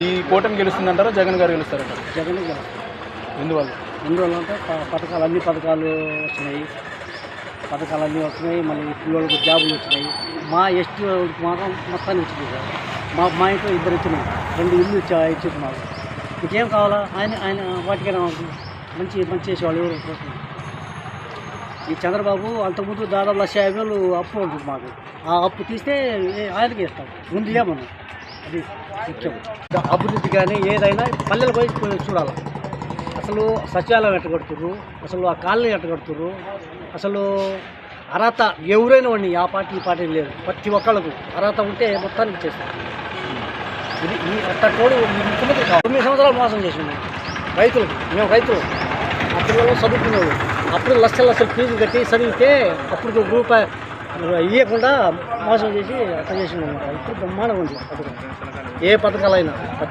ఈ కూటమి గెలుస్తుందంటారా జగన్ గారు గెలుస్తారంటారు? జగన్ గెలుస్తారు. ఎందువల్ల? ఎందువల్ల అంటే అన్ని పథకాలు వచ్చినాయి, పథకాలన్నీ వస్తున్నాయి. మళ్ళీ పిల్లలకు జాబులు వచ్చినాయి. మా ఎస్టీ వాళ్ళకి మాత్రం మొత్తాన్ని వచ్చింది సార్. మా ఇంట్లో 2 వచ్చినాయి, 2 ఇల్లు ఇచ్చింది మాకు. ఇంకేం కావాలా? ఆయన వాటికైనా మంచి చేసేవాళ్ళు ఎవరు కోసం. ఈ చంద్రబాబు అంతకుముందు దాదాపు 1,50,000 అప్పు ఉంటుంది మాకు. ఆ అప్పు తీస్తే ఆయనకి ఇస్తాం. ముందు ఇవ్వమను, అది ముఖ్యం. అభివృద్ధి కానీ ఏదైనా పల్లెలకు పోయి చూడాలి. అసలు సచివాలయం ఎట్ట కడుతుర్రు, అసలు ఆ కాలనీ ఎట్ట కడుతుర్రు, అసలు అర్హత ఎవరైనా వాడిని ఆ పార్టీ ఈ పార్టీ లేదు. ప్రతి ఒక్కళ్ళకు అర్హత ఉంటే మొత్తానికి చేస్తారు. ఇది అట్ట తోడు ముఖ్యమంత్రి 9 సంవత్సరాలు మోసం చేసింది రైతులకు. మేము రైతులు, ఆ పిల్లలు చదువుకునేవాళ్ళు. అప్పుడు లక్షల ఫీజులు కట్టి చదివితే అప్పుడు రూపాయి ఇవ్వకుండా మోసం చేసి అట్లా చేసింది. ఇప్పుడు బ్రహ్మాండంగా ఉంది పథకం, ఏ పథకాలైనా.